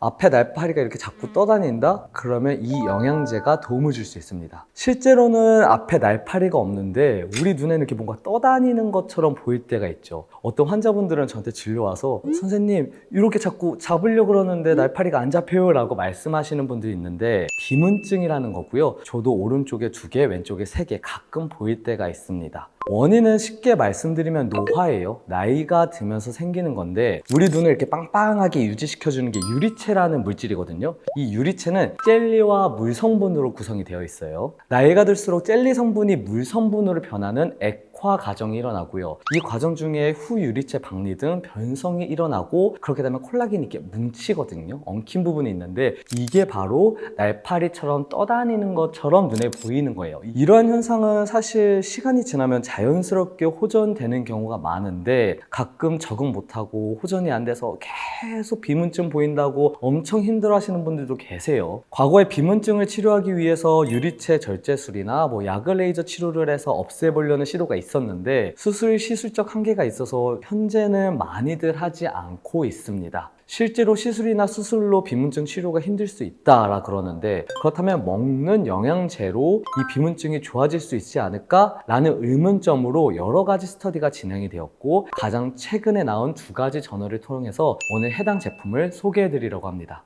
앞에 날파리가 이렇게 자꾸 떠다닌다? 그러면 이 영양제가 도움을 줄 수 있습니다. 실제로는 앞에 날파리가 없는데 우리 눈에는 이렇게 뭔가 떠다니는 것처럼 보일 때가 있죠. 어떤 환자분들은 저한테 진료 와서 선생님 이렇게 자꾸 잡으려고 그러는데 날파리가 안 잡혀요 라고 말씀하시는 분들이 있는데 비문증이라는 거고요. 저도 오른쪽에 2개, 왼쪽에 3개 가끔 보일 때가 있습니다. 원인은 쉽게 말씀드리면 노화예요. 나이가 들면서 생기는 건데 우리 눈을 이렇게 빵빵하게 유지시켜주는 게 유리체라는 물질이거든요. 이 유리체는 젤리와 물 성분으로 구성이 되어 있어요. 나이가 들수록 젤리 성분이 물 성분으로 변하는 액화 과정이 일어나고요. 이 과정 중에 후유리체 박리 등 변성이 일어나고 그렇게 되면 콜라겐이 이렇게 뭉치거든요. 엉킨 부분이 있는데 이게 바로 날파리처럼 떠다니는 것처럼 눈에 보이는 거예요. 이러한 현상은 사실 시간이 지나면 자연스럽게 호전되는 경우가 많은데 가끔 적응 못하고 호전이 안 돼서 계속 비문증 보인다고 엄청 힘들어 하시는 분들도 계세요. 과거에 비문증을 치료하기 위해서 유리체 절제술이나 약을 레이저 치료를 해서 없애보려는 시도가 있었는데 수술 시술적 한계가 있어서 현재는 많이들 하지 않고 있습니다. 실제로 시술이나 수술로 비문증 치료가 힘들 수 있다라 그러는데 그렇다면 먹는 영양제로 이 비문증이 좋아질 수 있지 않을까? 라는 의문점으로 여러 가지 스터디가 진행이 되었고 가장 최근에 나온 2가지 저널을 통해서 오늘 해당 제품을 소개해 드리려고 합니다.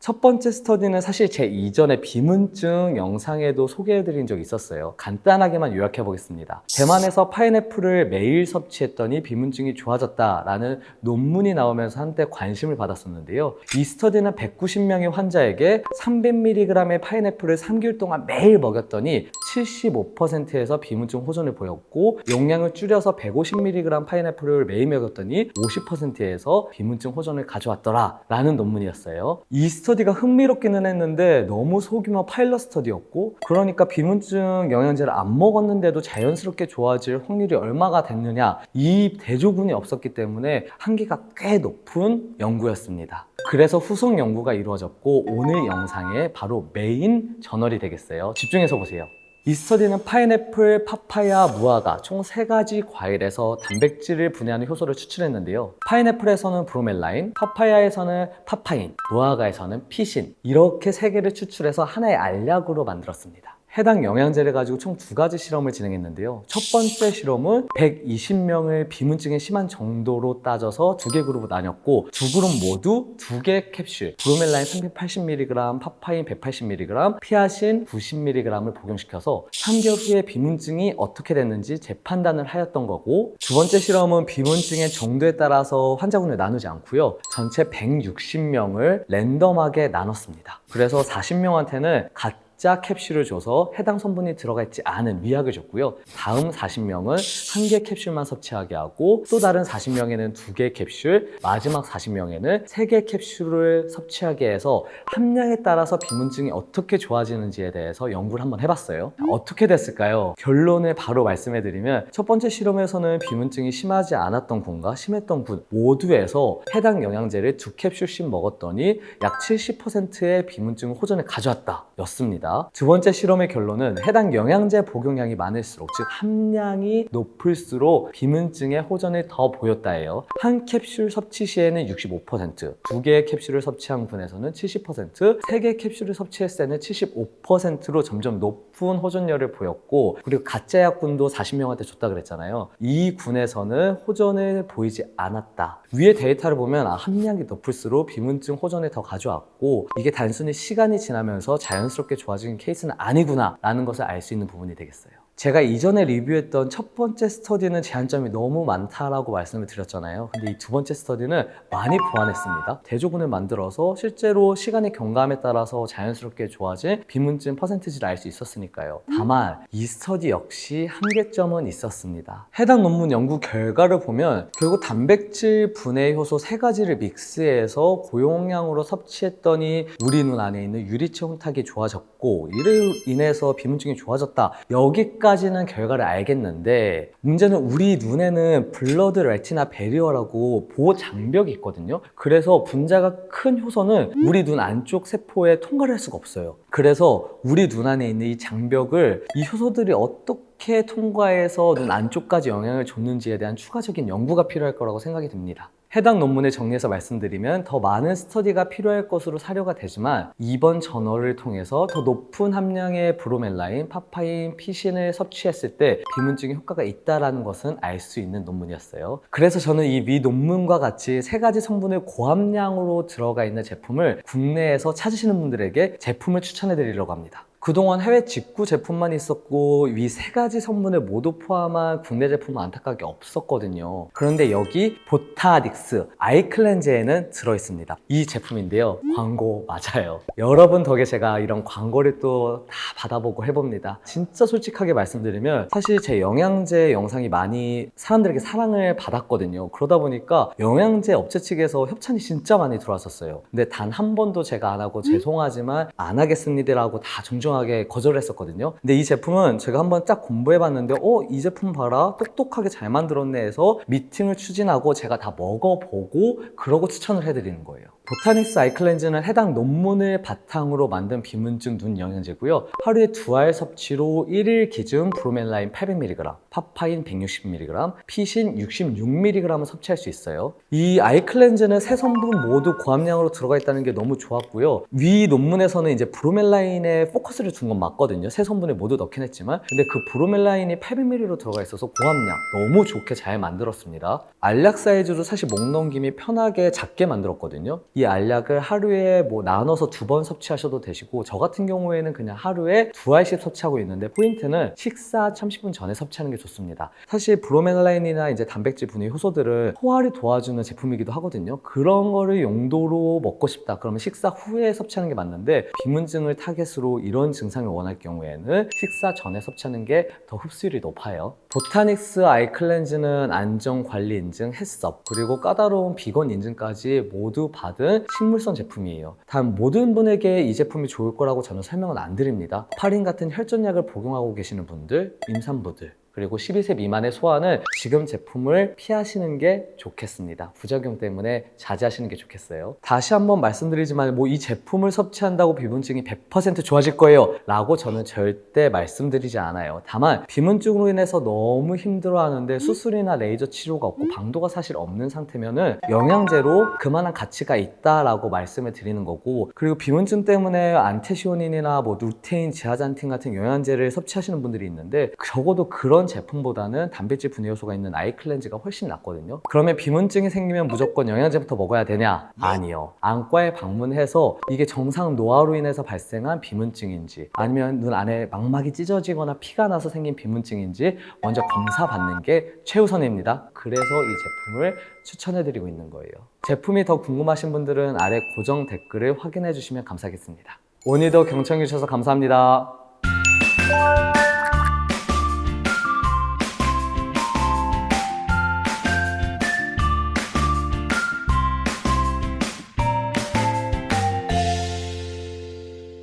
첫 번째 스터디는 사실 제 이전에 비문증 영상에도 소개해드린 적이 있었어요. 간단하게만 요약해 보겠습니다. 대만에서 파인애플을 매일 섭취했더니 비문증이 좋아졌다라는 논문이 나오면서 한때 관심을 받았었는데요. 이 스터디는 190명의 환자에게 300mg의 파인애플을 3개월 동안 매일 먹였더니 75%에서 비문증 호전을 보였고 용량을 줄여서 150mg 파인애플을 매일 먹였더니 50%에서 비문증 호전을 가져왔더라 라는 논문이었어요. 이 스터디가 흥미롭기는 했는데 너무 소규모 파일럿 스터디였고 그러니까 비문증 영양제를 안 먹었는데도 자연스럽게 좋아질 확률이 얼마가 됐느냐 이 대조군이 없었기 때문에 한계가 꽤 높은 연구였습니다. 그래서 후속 연구가 이루어졌고 오늘 영상의 바로 메인 저널이 되겠어요. 집중해서 보세요. 이 스터디는 파인애플, 파파야, 무화과 총 3가지 과일에서 단백질을 분해하는 효소를 추출했는데요. 파인애플에서는 브로멜라인, 파파야에서는 파파인, 무화과에서는 피신 이렇게 3개를 추출해서 하나의 알약으로 만들었습니다. 해당 영양제를 가지고 총 2가지 실험을 진행했는데요. 첫 번째 실험은 120명을 비문증이 심한 정도로 따져서 2개 그룹으로 나뉘었고 2그룹 모두 2개 캡슐 브로멜라인 380mg, 파파인 180mg, 피아신 90mg을 복용시켜서 3개월 후에 비문증이 어떻게 됐는지 재판단을 하였던 거고 두 번째 실험은 비문증의 정도에 따라서 환자군을 나누지 않고요. 전체 160명을 랜덤하게 나눴습니다. 그래서 40명한테는 가짜 캡슐을 줘서 해당 성분이 들어가 있지 않은 미약을 줬고요. 다음 40명은 1개 캡슐만 섭취하게 하고 또 다른 40명에는 2개 캡슐, 마지막 40명에는 3개 캡슐을 섭취하게 해서 함량에 따라서 비문증이 어떻게 좋아지는지에 대해서 연구를 한번 해봤어요. 어떻게 됐을까요? 결론을 바로 말씀해드리면 첫 번째 실험에서는 비문증이 심하지 않았던 군과 심했던 군 모두에서 해당 영양제를 2캡슐씩 먹었더니 약 70%의 비문증 호전을 가져왔다 였습니다. 두 번째 실험의 결론은 해당 영양제 복용량이 많을수록 즉 함량이 높을수록 비문증의 호전을 더 보였다예요. 한 캡슐 섭취 시에는 65%, 2개의 캡슐을 섭취한 군에서는 70%, 3개 캡슐을 섭취했을 때는 75%로 점점 높은 호전율을 보였고 그리고 가짜 약군도 40명한테 줬다 그랬잖아요. 이 군에서는 호전을 보이지 않았다. 위의 데이터를 보면 함량이 높을수록 비문증 호전을 더 가져왔고 이게 단순히 시간이 지나면서 자연스럽게 좋아지는 케이스는 아니구나 라는 것을 알 수 있는 부분이 되겠어요. 제가 이전에 리뷰했던 첫 번째 스터디는 제한점이 너무 많다라고 말씀을 드렸잖아요. 근데 이 두 번째 스터디는 많이 보완했습니다. 대조군을 만들어서 실제로 시간의 경감에 따라서 자연스럽게 좋아진 비문증 퍼센티지를 알 수 있었으니까요. 다만 이 스터디 역시 한계점은 있었습니다. 해당 논문 연구 결과를 보면 결국 단백질 분해 효소 3가지를 믹스해서 고용량으로 섭취했더니 우리 눈 안에 있는 유리체 홍탁이 좋아졌고 이로 인해서 비문증이 좋아졌다. 여기까지는 결과를 알겠는데 문제는 우리 눈에는 블러드 레티나 베리어라고 보호 장벽이 있거든요. 그래서 분자가 큰 효소는 우리 눈 안쪽 세포에 통과를 할 수가 없어요. 그래서 우리 눈 안에 있는 이 장벽을 이 효소들이 어떻게 통과해서 눈 안쪽까지 영향을 줬는지에 대한 추가적인 연구가 필요할 거라고 생각이 듭니다. 해당 논문을 정리해서 말씀드리면 더 많은 스터디가 필요할 것으로 사료가 되지만 이번 저널을 통해서 더 높은 함량의 브로멜라인, 파파인, 피신을 섭취했을 때 비문증에 효과가 있다는 것은 알 수 있는 논문이었어요. 그래서 저는 이 위 논문과 같이 3가지 성분을 고함량으로 들어가 있는 제품을 국내에서 찾으시는 분들에게 제품을 추천해 드리려고 합니다. 그동안 해외 직구 제품만 있었고 위 3가지 성분을 모두 포함한 국내 제품은 안타깝게 없었거든요. 그런데 여기 보타닉스 아이클렌즈에는 들어있습니다. 이 제품인데요, 광고 맞아요. 여러분 덕에 제가 이런 광고를 또 다 받아보고 해봅니다. 진짜 솔직하게 말씀드리면 사실 제 영양제 영상이 많이 사람들에게 사랑을 받았거든요. 그러다 보니까 영양제 업체 측에서 협찬이 진짜 많이 들어왔었어요. 근데 단 한 번도 제가 안 하고 죄송하지만 안 하겠습니다라고 다 정중하게 거절을 했었거든요. 근데 이 제품은 제가 한번 딱 공부해봤는데 이 제품 봐라, 똑똑하게 잘 만들었네 해서 미팅을 추진하고 제가 다 먹어보고 그러고 추천을 해드리는 거예요. 보타닉스 아이클렌즈는 해당 논문을 바탕으로 만든 비문증 눈 영양제고요. 하루에 2알 섭취로 1일 기준 브로멜라인 800mg, 파파인 160mg, 피신 66mg을 섭취할 수 있어요. 이 아이클렌즈는 3성분 모두 고함량으로 들어가 있다는 게 너무 좋았고요. 위 논문에서는 이제 브로멜라인에 포커스를 둔 건 맞거든요. 3성분을 모두 넣긴 했지만, 근데 그 브로멜라인이 800mg로 들어가 있어서 고함량 너무 좋게 잘 만들었습니다. 알약 사이즈도 사실 목 넘김이 편하게 작게 만들었거든요. 이 알약을 하루에 나눠서 2번 섭취하셔도 되시고, 저 같은 경우에는 그냥 하루에 2알씩 섭취하고 있는데, 포인트는 식사 30분 전에 섭취하는 게 좋습니다. 사실 브로멜라인이나 이제 단백질 분해 효소들은 소화를 도와주는 제품이기도 하거든요. 그런 거를 용도로 먹고 싶다 그러면 식사 후에 섭취하는 게 맞는데, 비문증을 타겟으로 이런 증상을 원할 경우에는 식사 전에 섭취하는 게 더 흡수율이 높아요. 보타닉스 아이클렌즈는 안전관리 인증, 햇섭, 그리고 까다로운 비건 인증까지 모두 받은 식물성 제품이에요. 단 모든 분에게 이 제품이 좋을 거라고 저는 설명은 안 드립니다. 파린 같은 혈전약을 복용하고 계시는 분들, 임산부들, 그리고 12세 미만의 소아는 지금 제품을 피하시는 게 좋겠습니다. 부작용 때문에 자제하시는 게 좋겠어요. 다시 한번 말씀드리지만 이 제품을 섭취한다고 비문증이 100% 좋아질 거예요 라고 저는 절대 말씀드리지 않아요. 다만 비문증으로 인해서 너무 힘들어하는데 수술이나 레이저 치료가 없고 방도가 사실 없는 상태면은 영양제로 그만한 가치가 있다라고 말씀을 드리는 거고, 그리고 비문증 때문에 안테시오닌이나 루테인, 지아잔틴 같은 영양제를 섭취하시는 분들이 있는데 적어도 그런 제품보다는 단백질 분해 요소가 있는 아이클렌즈가 훨씬 낫거든요. 그러면 비문증이 생기면 무조건 영양제부터 먹어야 되냐? 아니요. 안과에 방문해서 이게 정상 노화로 인해서 발생한 비문증인지 아니면 눈 안에 망막이 찢어지거나 피가 나서 생긴 비문증인지 먼저 검사 받는 게 최우선입니다. 그래서 이 제품을 추천해드리고 있는 거예요. 제품이 더 궁금하신 분들은 아래 고정 댓글을 확인해 주시면 감사하겠습니다. 오늘도 경청해 주셔서 감사합니다.